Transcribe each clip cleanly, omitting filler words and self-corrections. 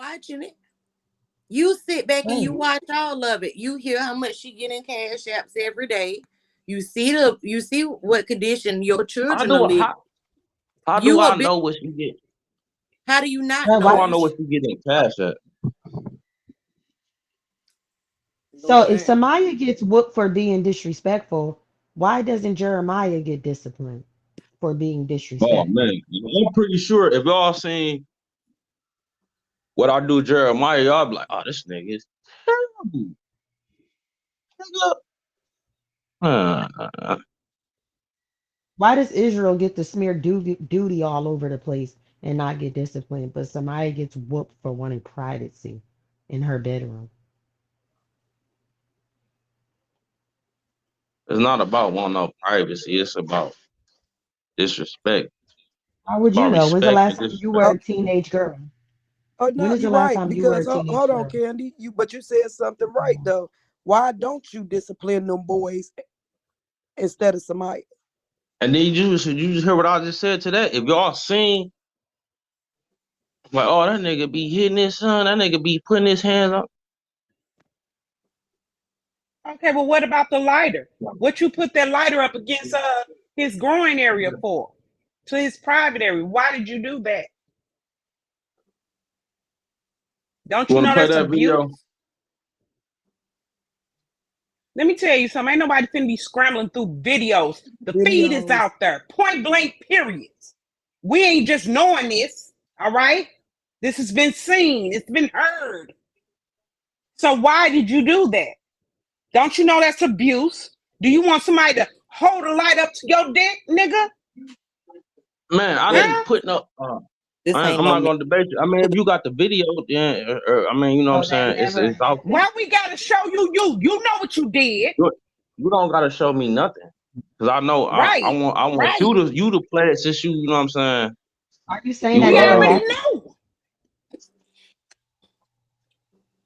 watching it. You sit back and you Right. watch all of it. You hear how much she get in cash apps every day. You see what condition your How children are do I living. how do You a I bit. know what she get? How do you not But How do know? I why? know what she get in cash at? So if Lord, Samaya gets whooped for being disrespectful, why doesn't Jeremiah get disciplined for being Oh disrespectful? man, I'm pretty sure if y'all seen what I do, Jeremiah, y'all be like, oh, this nigga is terrible. Nigga. Why does Israel get to smear duty all over the place and not get disciplined, but Samaya gets whooped for wanting privacy in her bedroom? It's not about wanting no privacy. It's about disrespect. How would you About know? When's the respect last and time you were disrespect. a teenage girl? Oh When no, is the you're last right. time you were Because a teenage hold on, girl? Candy. But you said something right though. Why don't you discipline them boys instead of somebody? And then you just hear what I just said to that. If y'all seen like, oh, that nigga be hitting his son, that nigga be putting his hands up. Okay, but what about the lighter? What you put that lighter up against his groin area for? To his private area. Why did you do that? Don't You you wanna know play that's that abuse? video? Let me tell you something. Ain't nobody finna be scrambling through videos. The feed is Videos. out there. Point blank, period. We ain't just knowing this. All right? This has been seen. It's been heard. So why did you do that? Don't you know that's abuse? Do you want somebody to hold a light up to your dick, nigga? Man, I this didn't Huh? put no this ain't I'm no not man. gonna debate you. I mean, if you got the video, then I mean, you know what I'm Oh, that saying? never It's out there. happened. Why we gotta show you you? You know what you did. You don't gotta show me nothing. Cause I know Right. I want Right. you to play it since you know what I'm saying. Are you saying that You We never already happened? know.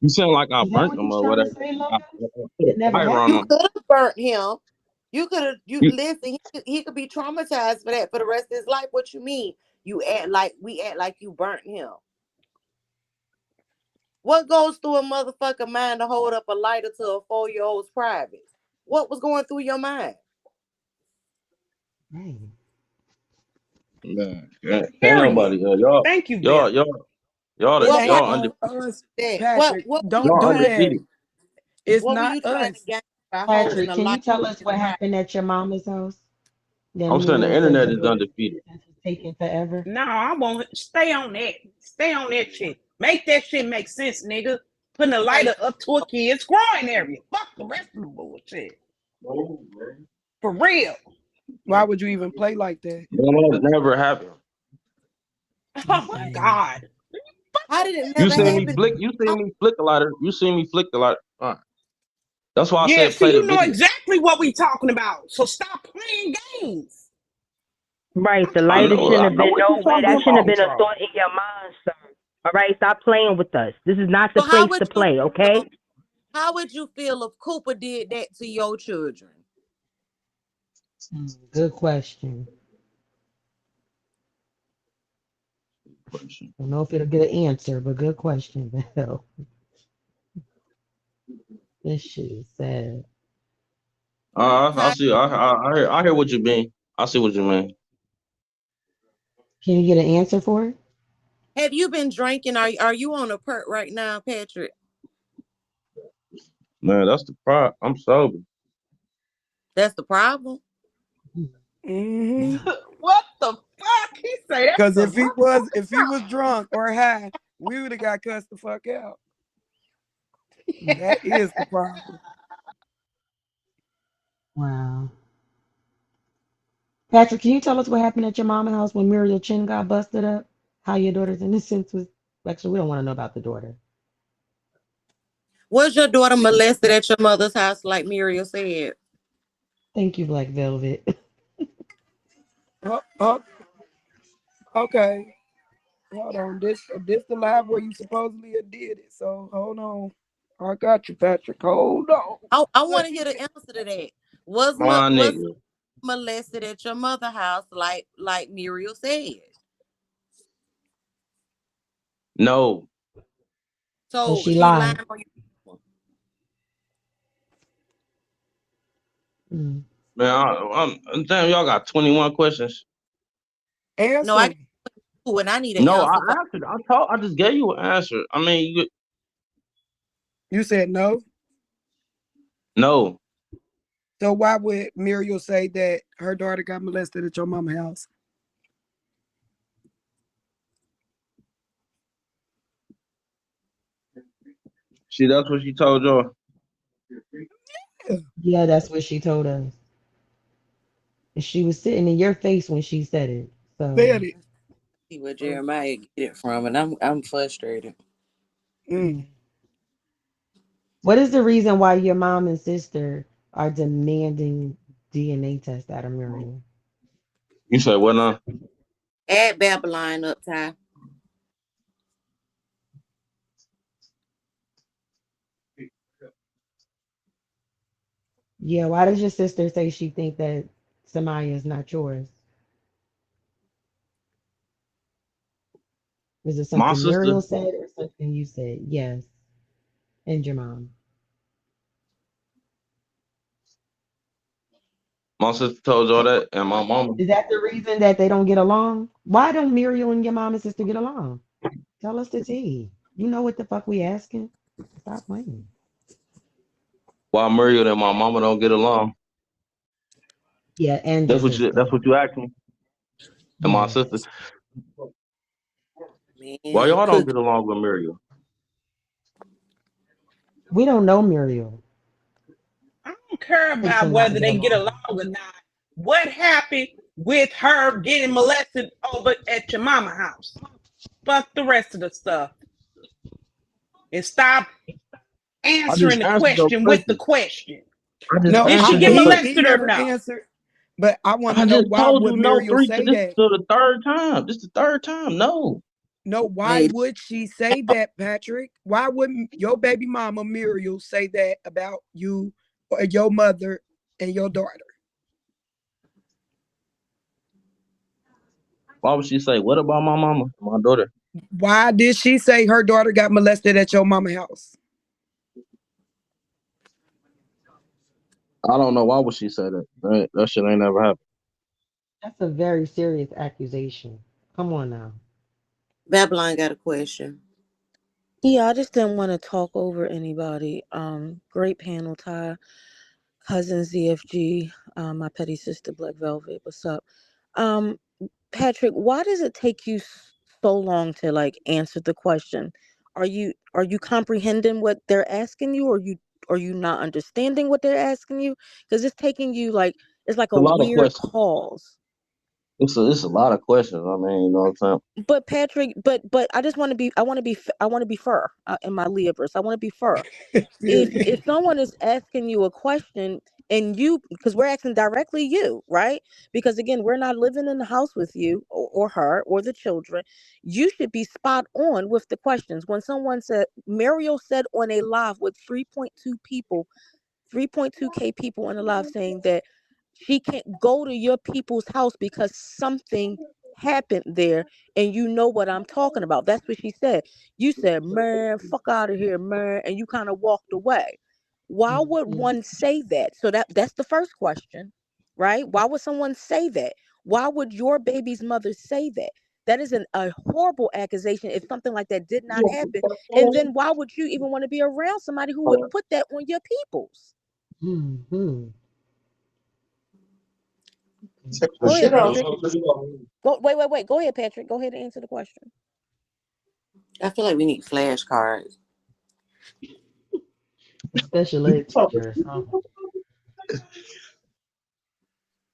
you sound like I Is that burnt what them he's or trying to whatever. say, I Loco? put a It never fire on You happened? them. could have burnt him. You could have. You You, listen. He could be traumatized for that for the rest of his life. What you mean? We act like you burnt him. What goes through a motherfucker mind to hold up a lighter to a 4 year old's private? What was going through your mind? Right. man, can't Period. nobody y'all Thank you, y'all Bill. y'all y'all It What ain't what y'all on undefeated. us, that? Patrick. What were you Don't Y'all do trying? that. undefeated. It's What were not you trying to us. gain by holding Patrick, a can you lighter tell to us his what private? happened at your mama's house? That I'm saying the Muriel said internet your is daughter's undefeated. inheritance is taking forever. No, I won't stay on that. Stay on that shit. Make that shit make sense, nigga. Putting a Okay, lighter up to a kid's groin area. Fuck the rest of the bullshit. For real. Why would you even play like that? That never happened. Oh my Mm-mm. God. how did it You never seen me happen? flick. You seen me flick a lighter. You seen me flick a lighter. That's why I Yeah, said so play the you know video. exactly what we talking about. So stop playing games. Right, I'm the trying to lighter shouldn't I have know been what you nowhere. talking That shouldn't have about. been a control. thought in your mind, sir. All right, stop playing with us. This is not the So how place would to you play, feel? okay? How would you feel if Cooper did that to your children? Good question. I don't know if it'll get an answer, but good question, Bill. This shit is sad. I Ty, see. I hear what you mean. I see what you mean. Can you get an answer for it? have you been drinking? Are you on a perk right now, Patrick? Man, that's the problem. I'm sober. That's the problem. Mm-hmm. What the fuck? He say that's Because the if he was drunk or high, we would have got cussed the fuck out. That is the problem. Wow. Patrick, can you tell us what happened at your mama's house when Muriel Chin got busted up? How your daughter's innocence was. Actually, we don't want to know about the daughter. Was your daughter molested at your mother's house, like Muriel said? Thank you, Black Velvet. Oh, okay. Hold on. This the live where you supposedly did it. So hold on. I got you, Patrick. Hold on. I want to hear the answer to that. My Was nigga. molested at your mother house, like Muriel said? No. So So she she lying lied. on you. Mm. Man, damn, y'all got 21 questions. No, I Answer. got two, and I need an No, I answer for. answered. I just gave you an answer. I mean, You said no. no. So why would Muriel say that her daughter got molested at your mama's house? See, that's what she told y'all. Yeah, that's what she told us. And she was sitting in your face when she said it. So Said it. See where Jeremiah get it from, and I'm frustrated. Mm. what is the reason why your mom and sister are demanding DNA test out of Muriel? You said what now? Add Babylon up, Ty. Yeah, why does your sister say she think that Samaya is not yours? Is it My something sister, Muriel said or something you said? Yes. And your mom. my sister told y'all that, and my mama. Is that the reason that they don't get along? Why don't Muriel and your mom and sister get along? Tell us the tea. You know what the fuck we asking? Stop playing. Why Muriel and my mama don't get along? Yeah, and your That's what you. sister. That's what you asked me. And my Yes. sister. Why Man, y'all don't Cookie. get along with Muriel? We don't know Muriel. I don't care Right to about not whether get they get along. along or not. What happened with her getting molested over at your mama house? Fuck the rest of the stuff. And stop I answering just the answered your question with the question. question. I just No, Did she answered get your question. he molested or never no? answered. But I want to I know just why told would you no Muriel three. say This is that? the third time. This is the third time. No. No, why Hey, would she say that, Patrick? Why wouldn't your baby mama Muriel say that about you or your mother and your daughter? Why would she say, what about my mama, my daughter? Why did she say her daughter got molested at your mama house? I don't know. Why would she say that? That shit ain't never happened. That's a very serious accusation. Come on now. Babylon got a question. Yeah, I just didn't want to talk over anybody. Great panel, Ty, cousin ZFG, my petty sister Black Velvet. What's up? Um, Patrick, why does it take you so long to like answer the question? Are you comprehending what they're asking you, or you not understanding what they're asking you? Because it's taking you like it's like It's a a lot of weird questions. pause. It's a lot of questions. I mean, you know what I'm saying? But Patrick, but I just want to be I want to be fair in my Libras. I want to be fair. If someone is asking you a question and you because we're asking directly you, right? Because again, we're not living in the house with you or her or the children. You should be spot on with the questions. When someone said Mariel said on a live with 3.2 people, 3.2K people in the live saying that she can't go to your people's house because something happened there, and you know what I'm talking about. That's what she said. You said, man, fuck out of here, man, and you kind of walked away. Why would Mhm. one say that? So that's the first question, right? Why would someone say that? Why would your baby's mother say that? That is a horrible accusation if something like that did not happen. And then why would you even want to be around somebody who would put that on your peoples? Mhm. Go ahead, Shit on. Patrick. Go, wait. Go ahead, Patrick. Go ahead and answer the question. I feel like we need flashcards. A special ed teacher or something.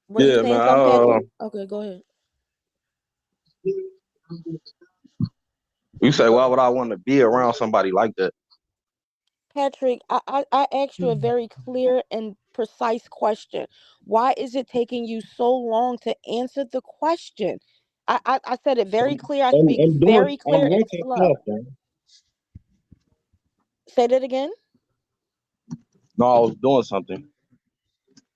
Were you Yeah, man. saying something, Patrick? Okay, go ahead. You say, why would I want to be around somebody like that? Patrick, I asked you a Mhm. very clear and precise question. Why is it taking you so long to answer the question? I said it very clear. I speak very I'm clear and multitasking. slow. Say that again. No, I was doing something.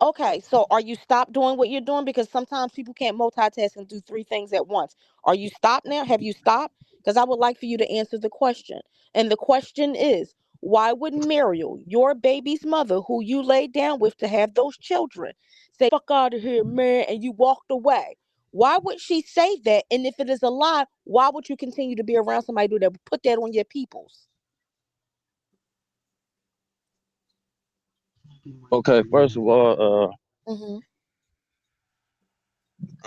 Okay, so are you stopped doing what you're doing? Because sometimes people can't multitask and do three things at once. Are you stopped now? Have you stopped? Because I would like for you to answer the question. And the question is, why would Muriel, your baby's mother, who you laid down with to have those children, say, fuck out of here, man, and you walked away? Why would she say that? And if it is a lie, why would you continue to be around somebody who would put that on your peoples? Okay, first of all, Mm-hmm.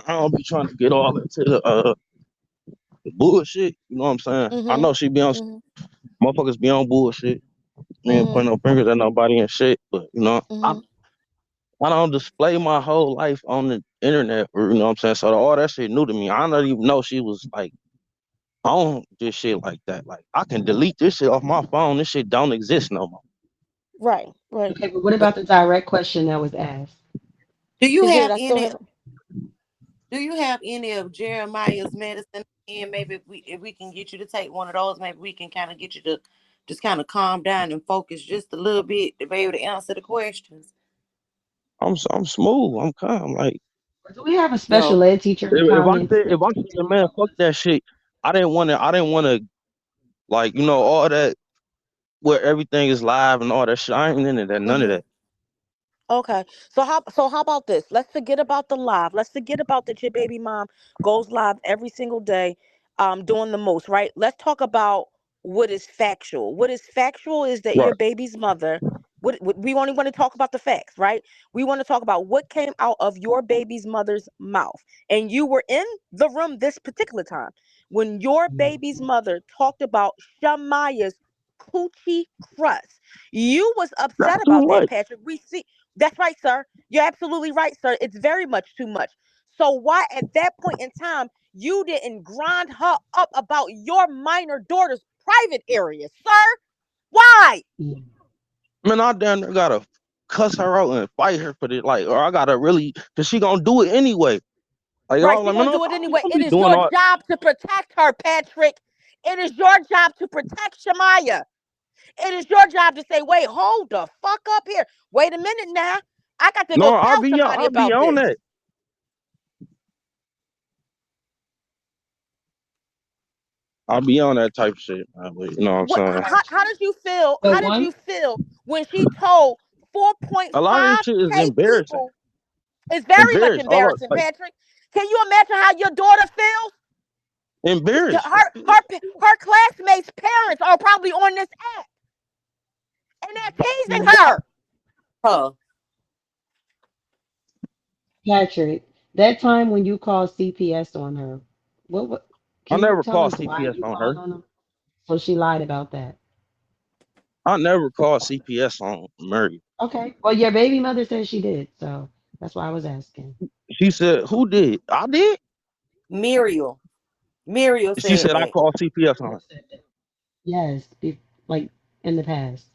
I don't be trying to get all into the bullshit. You know what I'm saying? I know she be on Mm-hmm. motherfuckers be on bullshit. Me ain't Mm-hmm. pointing no fingers at nobody and shit, but Mm-hmm. I don't display my whole life on the internet, or, you know what I'm saying? So all that shit new to me. I don't even know she was like on this shit like that. Like I can delete this shit off my phone. This shit don't exist no more. Right, right. Okay, but what about the direct question that was asked? Do you Is it? have I still any? haven't. Do you have any of Jeremiah's medicine? And maybe if we can get you to take one of those, maybe we can kind of get you to just kind of calm down and focus just a little bit to be able to answer the questions. I'm smooth. I'm calm. Like Do we have a No. special ed teacher in the comments? if I said man, fuck that shit. I didn't wanna like, all that where everything is live and all that shit. I ain't into that, none of Mm-hmm. that. Okay. So how about this? Let's forget about the live. Let's forget about that your baby mom goes live every single day, doing the most, right? Let's talk about what is factual. What is factual is that Right. your baby's mother, what we only want to talk about the facts, right? We want to talk about what came out of your baby's mother's mouth. And you were in the room this particular time when your baby's mother talked about Shamaya's coochie crust. You was That's upset too about that, much. Patrick. We see that's right, sir. You're absolutely right, sir. It's very much too much. So why at that point in time you didn't grind her up about your minor daughter's private area, sir? Why? Man, I damn near gotta cuss her out and fight her for this, like, or I gotta really, cause she gonna do it anyway. Like, I Right, was she like, man, gonna don't, do it anyway. don't It be is doing your all. job to protect her, Patrick. It is your job to protect Shamaya. It is your job to say, wait, hold the fuck up here. Wait a minute now. I got to No, go tell somebody I'll be about on this. that. I'll be on that type of shit. You know what I'm What? saying? How did you feel? But How did one, you feel when she told A lot of this shit is 4.5K embarrassing. people? It's very much Embarrassed. All embarrassing, like Patrick. Can you imagine how your daughter feels? embarrassed. Her classmates' parents are probably on this app and they're teasing her. Huh. Patrick, that time when you called CPS on her, I can you never tell called us why CPS you on called her. on them? So she lied about that. I never called CPS on Murray. Okay. Well, your baby mother said she did, so that's why I was asking. She said, "Who did? I did." Muriel. Muriel She said said, "I that. called CPS on her." Yes, like in the past.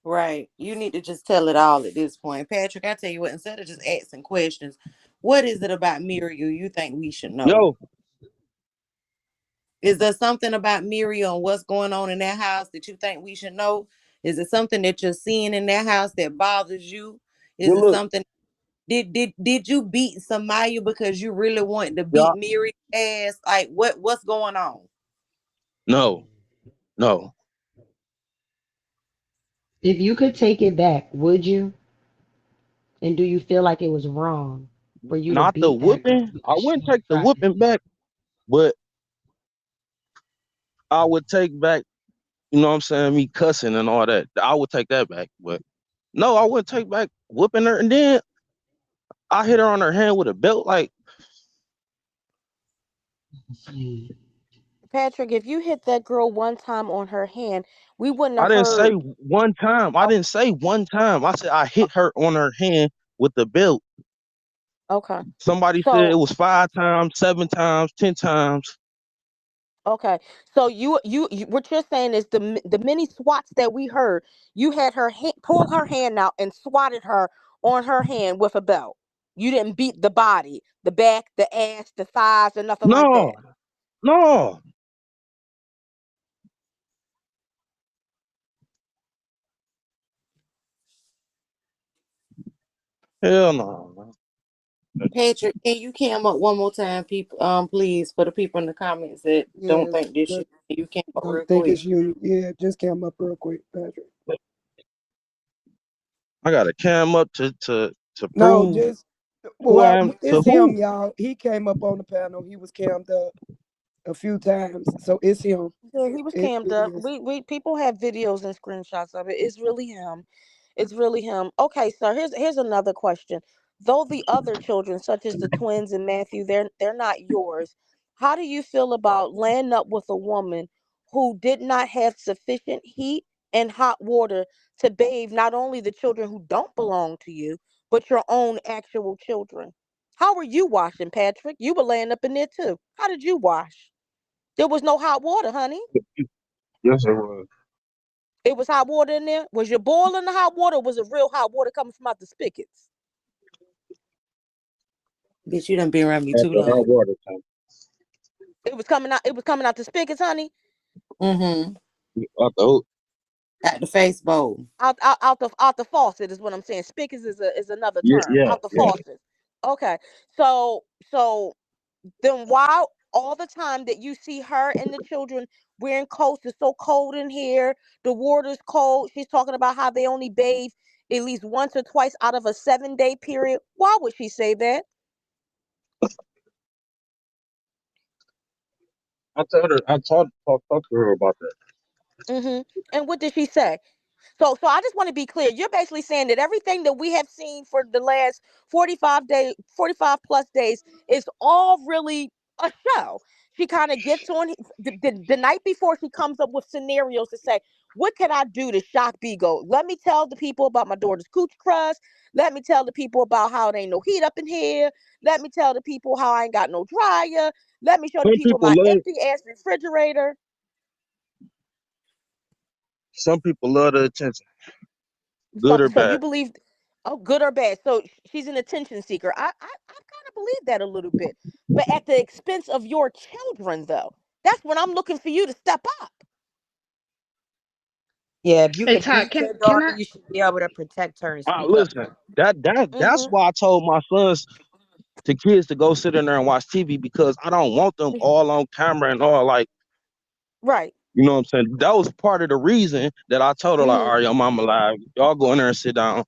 Right. You need to just tell it all at this point. Patrick, I tell you what, instead of just asking questions, what is it about Muriel you think we should know? Yo, Is there something about Miriam and what's going on in that house that you think we should know? Is it something that you're seeing in that house that bothers you? Is good it look, something did you beat Samaya because you really want to beat y'all. Miriam's ass? Like what's going on? No, no, If you could take it back, would you? And do you feel like it was wrong for you to not the beat that girl whooping. I because she wouldn't was take the trying to whooping help? back, but I would take back. You know what I'm saying? Me cussing and all that. I would take that back, but no, I wouldn't take back whooping her. And then I hit her on her hand with a belt. Like Mm. Patrick, if you hit that girl one time on her hand, we wouldn't I have didn't say heard. one time. I Oh, didn't say one time. I said I hit her on her hand with the belt. okay. Somebody said it So was 5 times, 7 times, 10 times. okay. So you what you're saying is the many swats that we heard, you had her pull her hand out and swatted her on her hand with a belt. You didn't beat the body, the back, the ass, the thighs, or nothing like No, that. no. Hell no, man. Patrick, can you cam up one more time, people? Please, for the people in the comments that don't Yes, think this but shit. You cam up I real think quick. it's you. Yeah, just came up real quick, Patrick. I got a cam up to No, prove just who I well, am to it's him, who. y'all. He came up on the panel. He was cammed up a few times, so it's him. Yeah, he was It cammed up. is. We people have videos and screenshots of it. It's really him. It's really him. Okay, so here's another question. Though the other children, such as the twins and Matthew, they're not yours. How do you feel about laying up with a woman who did not have sufficient heat and hot water to bathe not only the children who don't belong to you, but your own actual children? How were you washing, Patrick? You were laying up in there too. How did you wash? There was no hot water, honey. Yes, it was. It was hot water in there. Was you boiling the hot water, or was it real hot water coming from out the spigots? Bitch, you done been around me At too the long. hot water tank. It was coming out. It was coming out the spigots, honey. Mm-hmm. Out the hook. At the face bowl. Out the faucet is what I'm saying. Spigots is another Yeah, term. yeah, Out the yeah. faucet. Okay. So then why all the time that you see her and the children wearing coats, it's so cold in here, the water's cold. She's talking about how they only bathe at least once or twice out of a 7-day period. Why would she say that? Talked to her about that. And what did she say? So I just want to be clear. You're basically saying that everything that we have seen for the last 45 plus days is all really a show. She kind of gets on the night before, she comes up with scenarios to say, what can I do to shock Bigo? Let me tell the people about my daughter's cooch crust. Let me tell the people about how there ain't no heat up in here. Let me tell the people how I ain't got no dryer. Let me show the Some people people my love empty ass refrigerator. some people love the attention, So good or so you bad. believe, oh, good or bad? So she's an attention seeker. I kind of believe that a little bit, but at the expense of your children, though. That's when I'm looking for you to step up. Yeah, if you Hey can Todd, teach can your can daughter, I you should be able to protect her and speak up Listen, for her. that's Mm-hmm. why I told my sons to kids to go sit in there and watch TV because I don't want them all on camera and all like, Right. you know what I'm saying? That was part of the reason that I told her like, all Mm-hmm. right, your mama live. Y'all go in there and sit down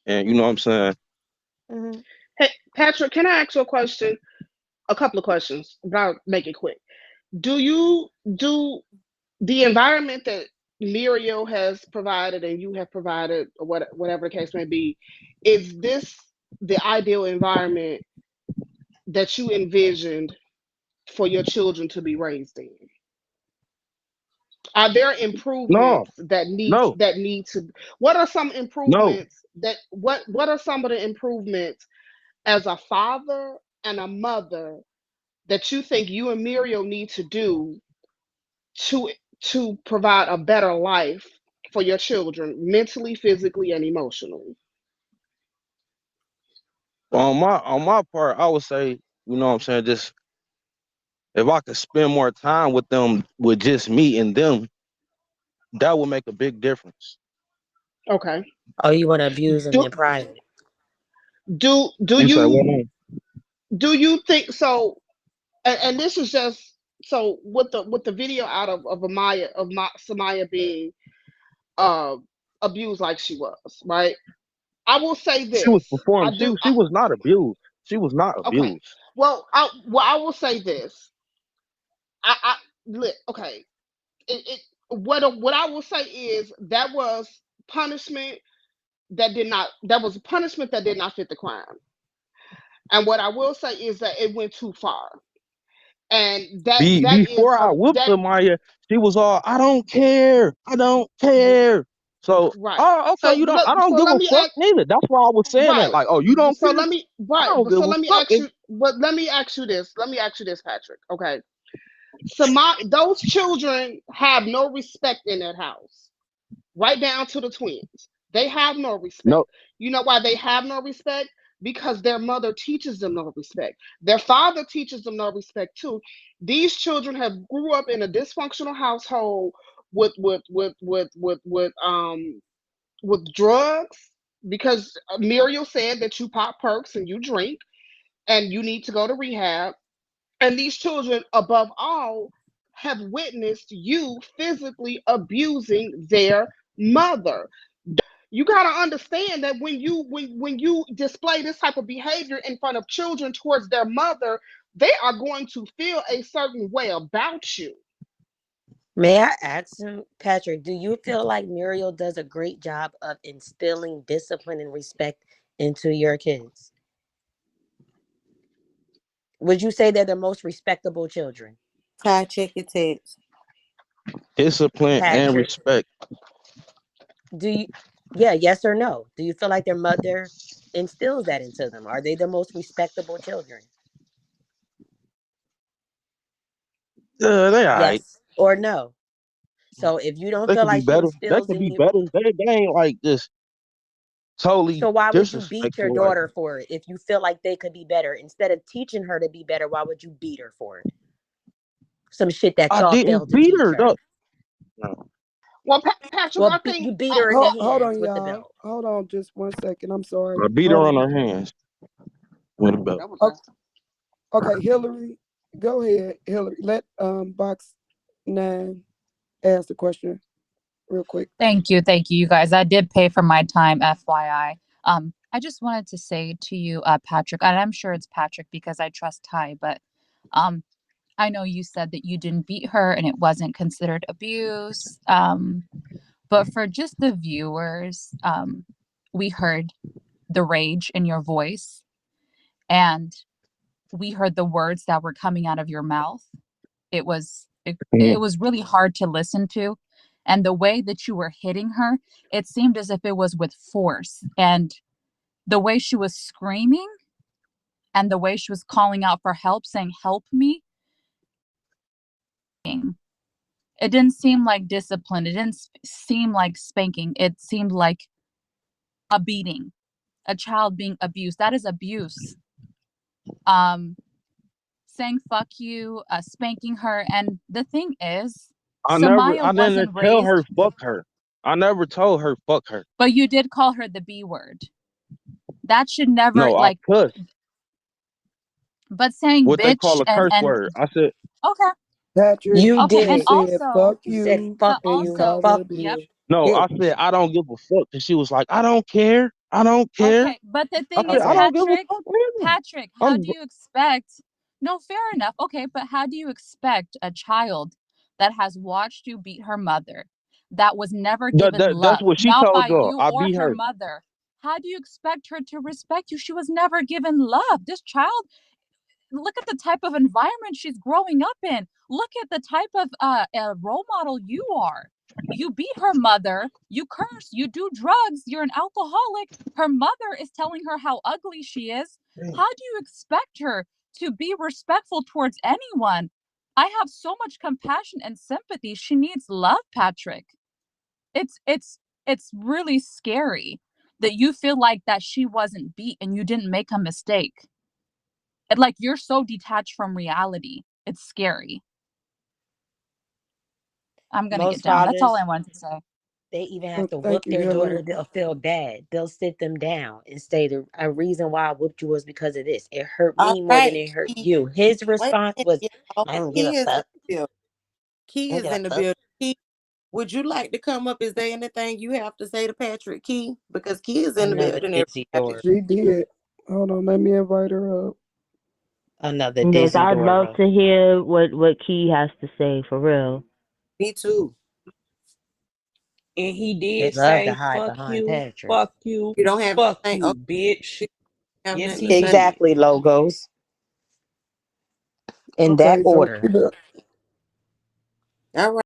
and you know what I'm saying? Mm-hmm. hey Patrick, can I ask you a question? A couple of questions, but I'll make it quick. Do you do the environment that Muriel has provided and you have provided, or whatever the case may be, is this the ideal environment that you envisioned for your children to be raised in? Are there No, improvements that no, need to, what are some no. improvements that what are some of the improvements as a father and a mother that you think you and Muriel need to do to provide a better life for your children mentally, physically, and emotionally? On my part, I would say, you know what I'm saying, just if I could spend more time with them with just me and them, that would make a big difference. Okay. Oh, you want to abuse them Do in private? do You say what you now? think so? And this is just so with the video out of Amaya Samaya being uh abused like she was, right? I will say She was this. performing. She was not abused. She was not Okay. abused. I will say this. Okay. What I will say is that was punishment that was punishment that did not fit the crime. And what I will say is that it went too far. And that is Before I a whooped that her, Maya, she was all, I don't care. I don't care. So, right. oh, okay, you don't. I don't So give let a me fuck ask neither. That's why I was saying that. right. Like, oh, you don't So care. let me I right. don't But give so a let me fuck. ask you. But let me ask you this. Let me ask you this, Patrick. Okay. So those children have no respect in that house, right down to the twins. They have no respect. No, You know why they have no respect? Because their mother teaches them no respect. Their father teaches them no respect too. These children have grew up in a dysfunctional household with with drugs. because Muriel said that you pop perks and you drink and you need to go to rehab. And these children, above all, have witnessed you physically abusing their mother. You got to understand that when you display this type of behavior in front of children towards their mother, they are going to feel a certain way about you. May I ask him, Patrick, do you feel like Muriel does a great job of instilling discipline and respect into your kids? Would you say they're the most respectable children? Ty, check your text. Discipline and Patrick, respect. do you, yeah, yes or no? Do you feel like their mother instills that into them? Are they the most respectable children? They alright. Yes or no? So if you don't They feel could be like she better. They instills could in be you, better. They ain't like just totally so why would you beat your disrespectful. Like daughter for it if you feel like they could be better? Instead of teaching her to be better, why would you beat her for it? Some shit that I y'all failed didn't to beat teach her her. though. No. Well, Patrick, Well, I think you beat her in the Hold hands on, with the y'all. belt. Hold on just 1 second. I'm sorry. I beat her Hold on on. her hands with a belt. that was O- nice. Okay, Hillary, go ahead. Hillary, let box 9 ask the question real quick. Thank you, you guys. I did pay for my time, FYI. I just wanted to say to you, Patrick, and I'm sure it's Patrick because I trust Ty, but um, I know you said that you didn't beat her and it wasn't considered abuse. But for just the viewers, we heard the rage in your voice and we heard the words that were coming out of your mouth. It Mhm. was really hard to listen to, and the way that you were hitting her, it seemed as if it was with force, and the way she was screaming and the way she was calling out for help, saying help me, it didn't seem like discipline, it didn't seem like spanking, it seemed like a beating, a child being abused. That is abuse. um Saying fuck you, spanking her, and the thing is, Samaya I didn't wasn't tell her raised. fuck her. I never told her fuck her. But you did call her the B word. That should never, No, I like, cussed. but saying What they bitch call a curse and word. I said okay, Patrick, You okay, you and did. said also, fuck You said you fuck but and you you, also, called her a fuck yep. you, bitch. no. I bitch. said I don't give a fuck, and she was like, I don't care. I don't care. Okay, but the I thing said is, I Okay. don't give a Patrick, fuck neither. Patrick, how I'm do you expect? No, fair enough. Okay, but how do you expect a child that has watched you beat her mother, that was never given that's love, what she not told by y'all. you I or beat her her. mother? How do you expect her to respect you? She was never given love. This child, look at the type of environment she's growing up in. Look at the type of role model you are. You beat her mother, you curse, you do drugs, you're an alcoholic. Her mother is telling her how ugly she is. How do you expect her to be respectful towards anyone? I have so much compassion and sympathy. She needs love, Patrick. It's really scary that you feel like that she wasn't beat and you didn't make a mistake. And like you're so detached from reality. It's scary. I'm gonna get Most down. That's all I fathers, wanted to say. they even have to Thank whoop you, their daughter. Hillary. They'll feel bad. They'll sit them down and say the a reason why I whooped you was because of this. It hurt All me more than right, it hurt Key. you. His Wait response a was, minute, y'all. I don't give a Key is in fuck. the building. Key I don't is give a in the fuck. building. Key, would you like to come up? Is there anything you have to say to Patrick Key? Because Key is in the Another building. dizzy Everybody. Dora. She did. Hold on, let me invite her up. Another Yes, dizzy I'd love Dora. to hear what Key has to say for real. Me too. And he They did love to say, hide behind Patrick. You don't have fuck anything. you, Okay, bitch. you don't have Yes, nothing he to say. did. Exactly, logos. In that Okay, so order. All right.